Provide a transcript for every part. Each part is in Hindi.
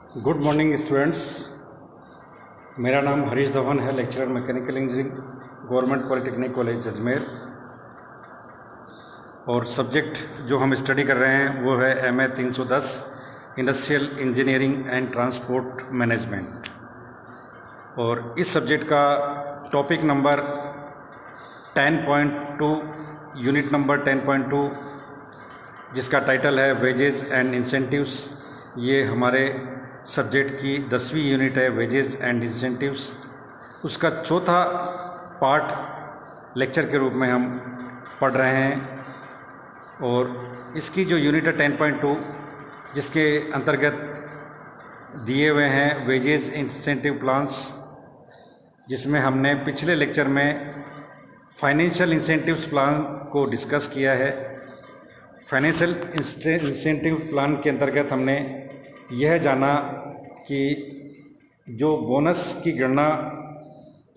Good morning students. मेरा नाम हरीश धवन है, lecturer mechanical engineering, government polytechnic college Ajmer. और सब्जेक्ट जो हम स्टडी कर रहे हैं वो है MA 310 industrial engineering and transport management. और इस सब्जेक्ट का टॉपिक नंबर 10.2 यूनिट नंबर 10.2 जिसका टाइटल है वेजेस एंड इंसेंटिव्स। ये हमारे सब्जेक्ट की 10वीं यूनिट है, वेजेस एंड इंसेंटिव्स। उसका चौथा पार्ट लेक्चर के रूप में हम पढ़ रहे हैं। और इसकी जो यूनिट है 10.2 जिसके अंतर्गत दिए हुए हैं वेजेस इंसेंटिव प्लान्स, जिसमें हमने पिछले लेक्चर में फाइनेंशियल इंसेंटिव्स प्लान को डिस्कस किया है। फाइनेंशियल इंसेंटिव प्लान के अंतर्गत हमने यह जाना कि जो बोनस की गणना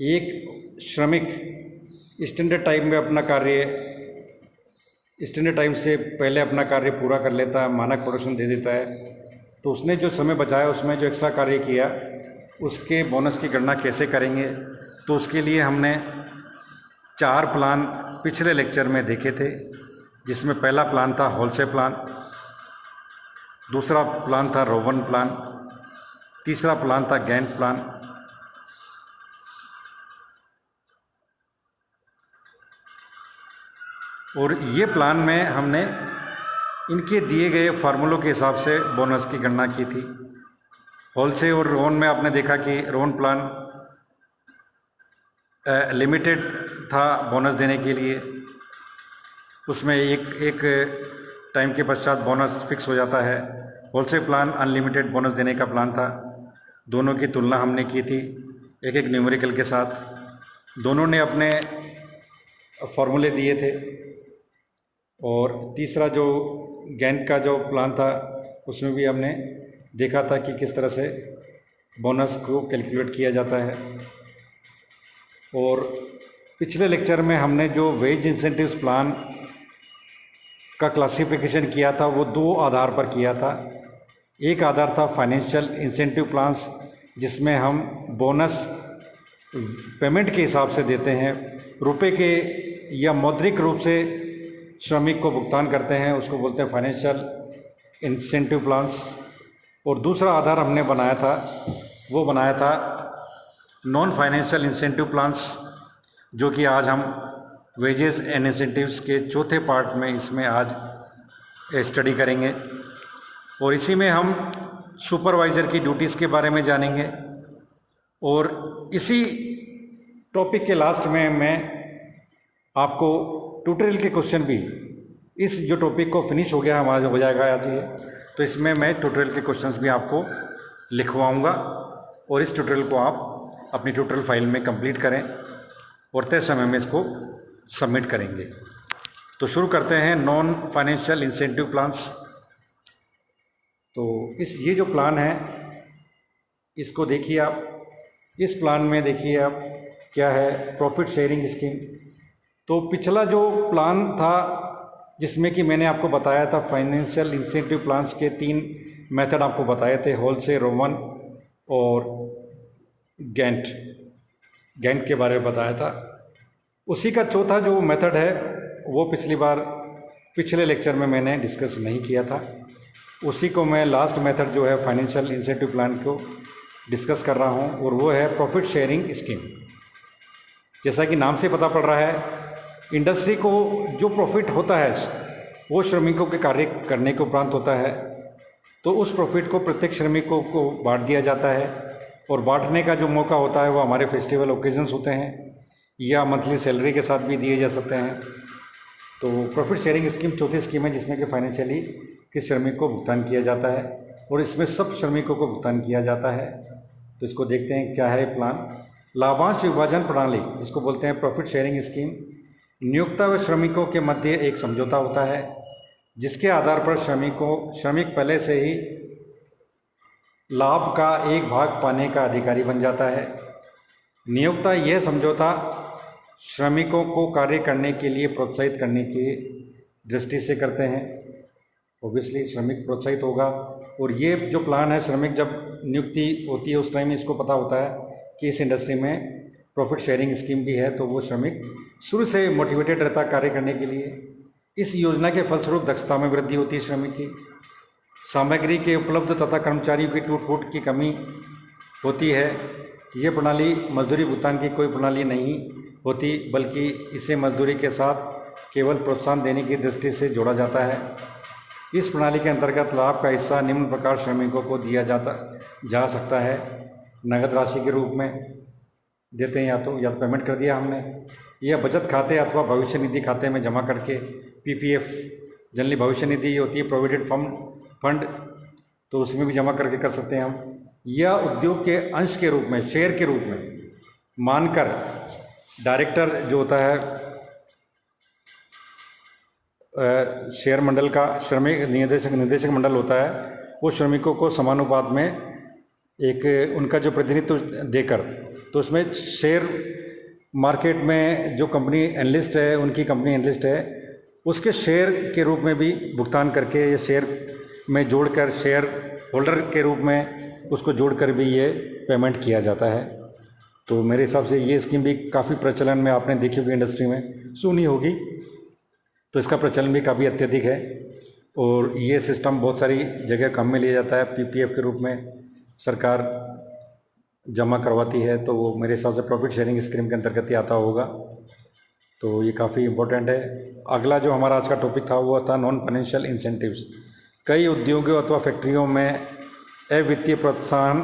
एक श्रमिक स्टैंडर्ड टाइम में अपना कार्य स्टैंडर्ड टाइम से पहले अपना कार्य पूरा कर लेता है, मानक प्रोडक्शन दे देता है, तो उसने जो समय बचाया उसमें जो एक्स्ट्रा कार्य किया उसके बोनस की गणना कैसे करेंगे। तो उसके लिए हमने 4 प्लान पिछले लेक्चर में देखे थे, जिसमें पहला प्लान था होलसेल प्लान, दूसरा प्लान था रोवन प्लान, तीसरा प्लान था गैंट प्लान, और ये प्लान में हमने इनके दिए गए फार्मूलों के हिसाब से बोनस की गणना की थी। होलसेल और रोवन में आपने देखा कि रोवन प्लान लिमिटेड था बोनस देने के लिए, उसमें एक टाइम के पश्चात बोनस फिक्स हो जाता है। होलसेल प्लान अनलिमिटेड बोनस देने का प्लान था। दोनों की तुलना हमने की थी एक न्यूमेरिकल के साथ। दोनों ने अपने फॉर्मूले दिए थे। और तीसरा जो गैंट का जो प्लान था उसमें भी हमने देखा था कि किस तरह से बोनस को कैलकुलेट किया जाता है। और पिछले लेक्चर में हमने जो वेज इंसेंटिव्स प्लान का क्लासिफिकेशन किया था वो 2 आधार पर किया था। एक आधार था फाइनेंशियल इंसेंटिव प्लान्स, जिसमें हम बोनस पेमेंट के हिसाब से देते हैं, रुपए के या मौद्रिक रूप से श्रमिक को भुगतान करते हैं, उसको बोलते हैं फाइनेंशियल इंसेंटिव प्लान्स। और दूसरा आधार हमने बनाया था नॉन फाइनेंशियल इंसेंटिव प्लान्स, जो कि आज हम वेजेस एंड इंसेंटिव्स के चौथे पार्ट में इसमें आज स्टडी करेंगे। और इसी में हम सुपरवाइज़र की ड्यूटीज़ के बारे में जानेंगे। और इसी टॉपिक के लास्ट में मैं आपको ट्यूटोरियल के क्वेश्चन भी, इस जो टॉपिक को फिनिश हो गया हमारा हो जाएगा आज ये, तो इसमें मैं ट्यूटोरियल के क्वेश्चंस भी आपको लिखवाऊंगा। और इस ट्यूटोरियल को आप अपनी ट्यूटोरियल फाइल में कंप्लीट करें और तय समय में इसको सबमिट करेंगे। तो शुरू करते हैं नॉन फाइनेंशियल इंसेंटिव प्लान्स। तो ये जो प्लान है इसको देखिए आप। इस प्लान में देखिए आप क्या है, प्रॉफिट शेयरिंग स्कीम। तो पिछला जो प्लान था जिसमें कि मैंने आपको बताया था फाइनेंशियल इंसेंटिव प्लान्स के 3 मेथड आपको बताए थे, होलसेल, रोवन और गैंट के बारे में बताया था। उसी का चौथा जो मेथड है वो पिछले लेक्चर में मैंने डिस्कस नहीं किया था। उसी को मैं लास्ट मेथड जो है फाइनेंशियल इंसेंटिव प्लान को डिस्कस कर रहा हूँ, और वो है प्रॉफिट शेयरिंग स्कीम। जैसा कि नाम से पता पड़ रहा है, इंडस्ट्री को जो प्रॉफिट होता है वो श्रमिकों के कार्य करने के उपरांत होता है, तो उस प्रॉफिट को प्रत्येक श्रमिकों को बांट दिया जाता है। और बांटने का जो मौका होता है वो हमारे फेस्टिवल ओकेजन्स होते हैं या मंथली सैलरी के साथ भी दिए जा सकते हैं। तो प्रॉफिट शेयरिंग स्कीम चौथी स्कीम है जिसमें कि फाइनेंशियली किस श्रमिक को भुगतान किया जाता है, और इसमें सब श्रमिकों को भुगतान किया जाता है। तो इसको देखते हैं क्या है प्लान। लाभांश विभाजन प्रणाली जिसको बोलते हैं प्रॉफिट शेयरिंग स्कीम, नियोक्ता व श्रमिकों के मध्य एक समझौता होता है जिसके आधार पर श्रमिक पहले से ही लाभ का एक भाग पाने का अधिकारी बन जाता है। नियोक्ता यह समझौता श्रमिकों को कार्य करने के लिए प्रोत्साहित करने की दृष्टि से करते हैं। ऑब्वियसली श्रमिक प्रोत्साहित होगा। और ये जो प्लान है, श्रमिक जब नियुक्ति होती है उस टाइम इसको पता होता है कि इस इंडस्ट्री में प्रॉफिट शेयरिंग स्कीम भी है, तो वो श्रमिक शुरू से मोटिवेटेड रहता कार्य करने के लिए। इस योजना के फलस्वरूप दक्षता में वृद्धि होती है श्रमिक की, सामग्री के उपलब्ध तथा कर्मचारियों की टूट फूट की कमी होती है। ये प्रणाली मजदूरी भुगतान की कोई प्रणाली नहीं होती, बल्कि इसे मजदूरी के साथ केवल प्रोत्साहन देने की दृष्टि से जोड़ा जाता है। इस प्रणाली के अंतर्गत लाभ का हिस्सा निम्न प्रकार श्रमिकों को दिया जा सकता है। नगद राशि के रूप में देते हैं, या तो पेमेंट कर दिया हमने, या बचत खाते अथवा भविष्य निधि खाते में जमा करके, पीपीएफ जनरली भविष्य निधि होती है, प्रोविडेंट फंड, तो उसमें भी जमा करके कर सकते हैं हम, या उद्योग के अंश के रूप में, शेयर के रूप में मानकर डायरेक्टर जो होता है शेयर मंडल का, श्रमिक निदेशक मंडल होता है, वो श्रमिकों को समानुपात में एक उनका जो प्रतिनिधित्व देकर, तो उसमें शेयर मार्केट में जो कंपनी एनालिस्ट है, उनकी कंपनी एनालिस्ट है, उसके शेयर के रूप में भी भुगतान करके, या शेयर में जोड़कर शेयर होल्डर के रूप में उसको जोड़कर भी ये पेमेंट किया जाता है। तो मेरे हिसाब से ये स्कीम भी काफ़ी प्रचलन में आपने देखी होगी, इंडस्ट्री में सुनी होगी, तो इसका प्रचलन भी काफ़ी अत्यधिक है। और ये सिस्टम बहुत सारी जगह काम में लिया जाता है, पीपीएफ के रूप में सरकार जमा करवाती है, तो वो मेरे हिसाब से प्रॉफिट शेयरिंग स्कीम के अंतर्गत ही आता होगा। तो ये काफ़ी इम्पोर्टेंट है। अगला जो हमारा आज का टॉपिक था वो था नॉन फाइनेंशियल इंसेंटिव्स। कई उद्योगों अथवा फैक्ट्रियों में अवित्तीय प्रोत्साहन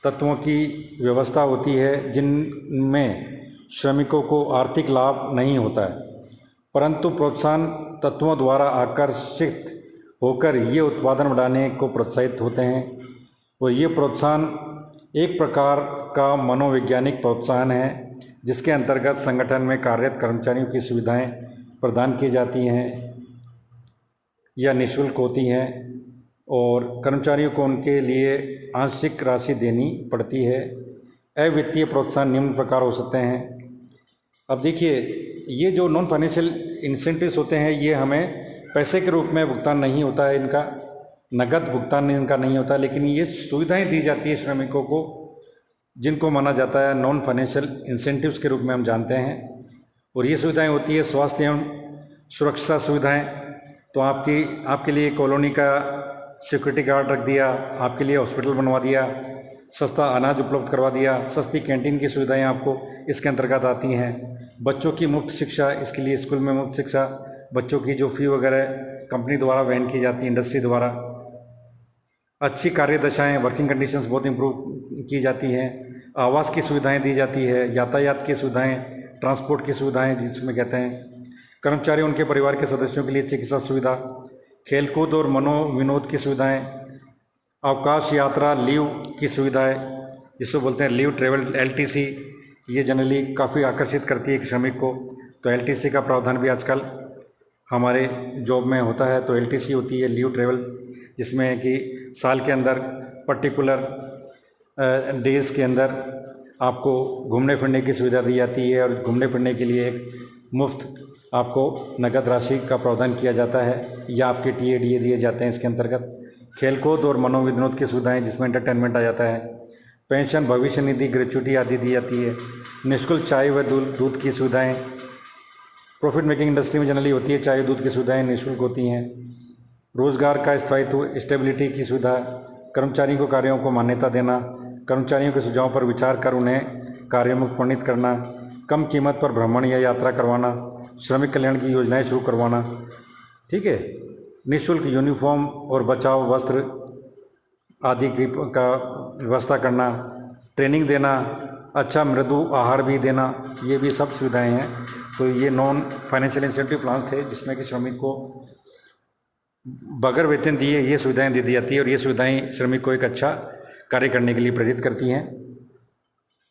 तत्वों की व्यवस्था होती है, जिनमें श्रमिकों को आर्थिक लाभ नहीं होता है, परंतु प्रोत्साहन तत्वों द्वारा आकर्षित होकर ये उत्पादन बढ़ाने को प्रोत्साहित होते हैं। और ये प्रोत्साहन एक प्रकार का मनोवैज्ञानिक प्रोत्साहन है, जिसके अंतर्गत संगठन में कार्यरत कर्मचारियों की सुविधाएं प्रदान की जाती हैं या निःशुल्क होती हैं, और कर्मचारियों को उनके लिए आंशिक राशि देनी पड़ती है। अवित्तीय प्रोत्साहन निम्न प्रकार हो सकते हैं। अब देखिए, ये जो नॉन फाइनेंशियल इंसेंटिव्स होते हैं, ये हमें पैसे के रूप में भुगतान नहीं होता है, इनका नगद भुगतान इनका नहीं होता, लेकिन ये सुविधाएं दी जाती है श्रमिकों को, जिनको माना जाता है नॉन फाइनेंशियल इंसेंटिव्स के रूप में हम जानते हैं। और ये सुविधाएं होती है स्वास्थ्य एवं सुरक्षा सुविधाएं, तो आपके लिए कॉलोनी का सिक्योरिटी गार्ड रख दिया, आपके लिए हॉस्पिटल बनवा दिया, सस्ता अनाज उपलब्ध करवा दिया, सस्ती कैंटीन की सुविधाएं आपको इसके अंतर्गत आती हैं। बच्चों की मुफ्त शिक्षा, इसके लिए स्कूल में मुफ्त शिक्षा, बच्चों की जो फी वगैरह कंपनी द्वारा वहन की जाती है, इंडस्ट्री द्वारा। अच्छी कार्य दशाएँ, वर्किंग कंडीशंस बहुत इंप्रूव की जाती हैं। आवास की सुविधाएं दी जाती है, यातायात की सुविधाएं, ट्रांसपोर्ट की सुविधाएं जिसमें कहते हैं। कर्मचारी उनके परिवार के सदस्यों के लिए चिकित्सा सुविधा, खेलकूद और मनोविनोद की सुविधाएं, अवकाश यात्रा लीव की सुविधाएं, जिसको बोलते हैं लीव ट्रेवल एलटीसी, ये जनरली काफ़ी आकर्षित करती है श्रमिक को। तो एलटीसी का प्रावधान भी आजकल हमारे जॉब में होता है। तो एलटीसी होती है लीव ट्रेवल, जिसमें है कि साल के अंदर पर्टिकुलर डेज़ के अंदर आपको घूमने फिरने की सुविधा दी जाती है, और घूमने फिरने के लिए एक मुफ्त आपको नगद राशि का प्रावधान किया जाता है, या आपके टीएडीए दिए जाते हैं इसके अंतर्गत। खेलकूद और मनोविनोद की सुविधाएं, जिसमें एंटरटेनमेंट आ जाता है। पेंशन, भविष्य निधि, ग्रेच्युटी आदि दी जाती है। निःशुल्क चाय व दूध की सुविधाएं प्रॉफिट मेकिंग इंडस्ट्री में जनरली होती है, चाय दूध की सुविधाएं निःशुल्क होती हैं। रोजगार का स्थायित्व, स्टेबिलिटी की सुविधा, कर्मचारियों को कार्यों को मान्यता देना, कर्मचारियों के सुझावों पर विचार कर उन्हें कार्योन्मुख प्रणीत करना, कम कीमत पर भ्रमण या यात्रा करवाना, श्रमिक कल्याण की योजनाएं शुरू करवाना, ठीक है। निःशुल्क यूनिफॉर्म और बचाव वस्त्र आदि का व्यवस्था करना, ट्रेनिंग देना, अच्छा मृदु आहार भी देना, ये भी सब सुविधाएं हैं। तो ये नॉन फाइनेंशियल इंसेंटिव प्लान थे, जिसमें कि श्रमिक को बगैर वेतन दिए ये सुविधाएं दे दी जाती है, और ये सुविधाएं श्रमिक को एक अच्छा कार्य करने के लिए प्रेरित करती हैं।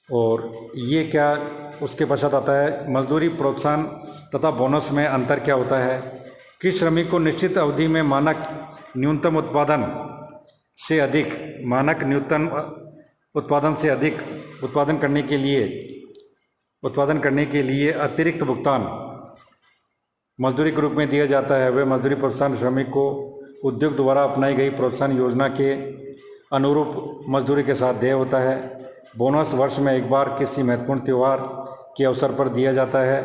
और ये क्या उसके पश्चात आता है, मजदूरी प्रोत्साहन तथा बोनस में अंतर क्या होता है कि श्रमिक को निश्चित अवधि में मानक न्यूनतम उत्पादन से अधिक उत्पादन करने के लिए अतिरिक्त भुगतान मजदूरी के रूप में दिया जाता है। वह मजदूरी प्रोत्साहन श्रमिक को उद्योग द्वारा अपनाई गई प्रोत्साहन योजना के अनुरूप मजदूरी के साथ देय होता है। बोनस वर्ष में एक बार किसी महत्वपूर्ण त्यौहार के अवसर पर दिया जाता है।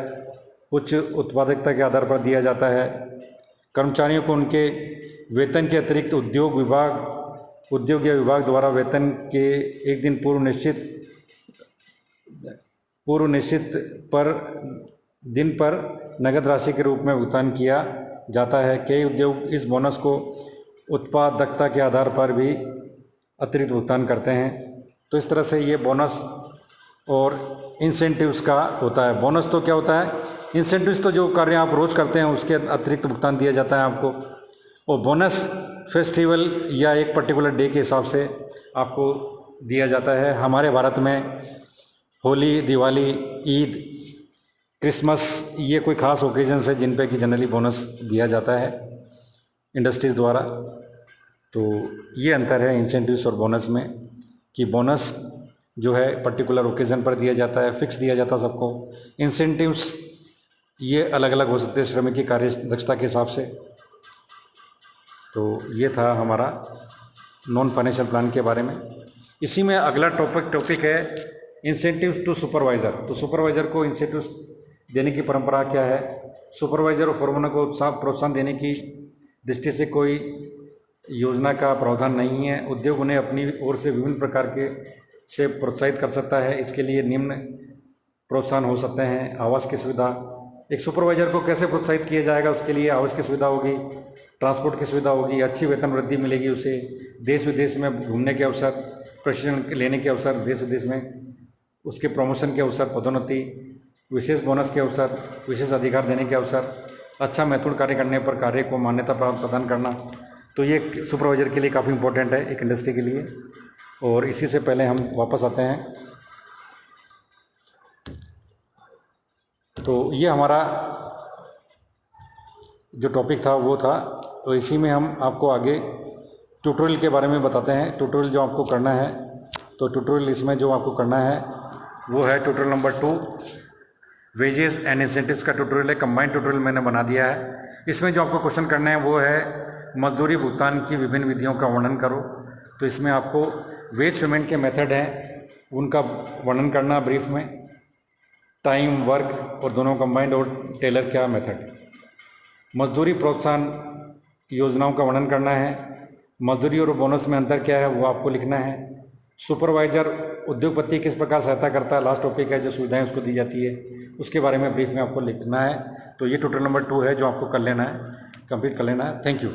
उच्च उत्पादकता के आधार पर दिया जाता है। कर्मचारियों को उनके वेतन के अतिरिक्त उद्योग या विभाग द्वारा वेतन के एक दिन पूर्व निश्चित दिन पर नगद राशि के रूप में भुगतान किया जाता है। कई उद्योग इस बोनस को उत्पादकता के आधार पर भी अतिरिक्त भुगतान करते हैं। तो इस तरह से ये बोनस और इंसेंटिव्स का होता है। बोनस तो क्या होता है, इंसेंटिव्स तो जो कार्य आप रोज़ करते हैं उसके अतिरिक्त भुगतान दिया जाता है आपको, और बोनस फेस्टिवल या एक पर्टिकुलर डे के हिसाब से आपको दिया जाता है। हमारे भारत में होली, दिवाली, ईद, क्रिसमस ये कोई ख़ास ओकेजन्स है जिन पे कि जनरली बोनस दिया जाता है इंडस्ट्रीज़ द्वारा। तो ये अंतर है इंसेंटिव्स और बोनस में कि बोनस जो है पर्टिकुलर ओकेज़न पर दिया जाता है, फिक्स दिया जाता है सबको। इंसेंटिव्स ये अलग अलग हो सकते हैं श्रमिक की कार्य दक्षता के हिसाब से। तो ये था हमारा नॉन फाइनेंशियल प्लान के बारे में। इसी में अगला टॉपिक है इंसेंटिव्स टू सुपरवाइज़र। तो सुपरवाइज़र को इंसेंटिव्स देने की परंपरा क्या है। सुपरवाइज़र और फोरमैन को प्रोत्साहन देने की दृष्टि से कोई योजना का प्रावधान नहीं है। उद्योग उन्हें अपनी ओर से विभिन्न प्रकार से प्रोत्साहित कर सकता है। इसके लिए निम्न प्रोत्साहन हो सकते हैं। आवास की सुविधा, एक सुपरवाइज़र को कैसे प्रोत्साहित किया जाएगा, उसके लिए आवास की सुविधा होगी, ट्रांसपोर्ट की सुविधा होगी, अच्छी वेतन वृद्धि मिलेगी उसे, देश विदेश में घूमने के अवसर, प्रशिक्षण लेने के अवसर, देश विदेश में उसके प्रमोशन के अवसर, पदोन्नति, विशेष बोनस के अवसर, विशेष अधिकार देने के अवसर, अच्छा महत्वपूर्ण कार्य करने पर कार्य को मान्यता प्रदान करना। तो ये सुपरवाइज़र के लिए काफ़ी इंपॉर्टेंट है एक इंडस्ट्री के लिए। और इसी से पहले हम वापस आते हैं। तो ये हमारा जो टॉपिक था वो था। तो इसी में हम आपको आगे ट्यूटोरियल के बारे में बताते हैं। ट्यूटोरियल जो आपको करना है, तो ट्यूटोरियल इसमें जो आपको करना है वो है tutorial number 2, wages and incentives का ट्यूटोरियल है। कंबाइंड ट्यूटोरियल मैंने बना दिया है। इसमें जो आपको क्वेश्चन करने हैं वो है मजदूरी भुगतान की विभिन्न विधियों का वर्णन करो। तो इसमें आपको वेज पेमेंट के मेथड हैं उनका वर्णन करना ब्रीफ में, टाइम, वर्क और दोनों कंबाइंड, और टेलर क्या मेथड। मजदूरी प्रोत्साहन योजनाओं का वर्णन करना है। मजदूरी और बोनस में अंतर क्या है वो आपको लिखना है। सुपरवाइज़र उद्योगपति किस प्रकार सहायता करता है, लास्ट टॉपिक है, जो सुविधाएं उसको दी जाती है उसके बारे में ब्रीफ में आपको लिखना है। तो ये ट्यूटोरियल नंबर 2 है जो आपको कर लेना है, कंप्लीट कर लेना है। Thank you.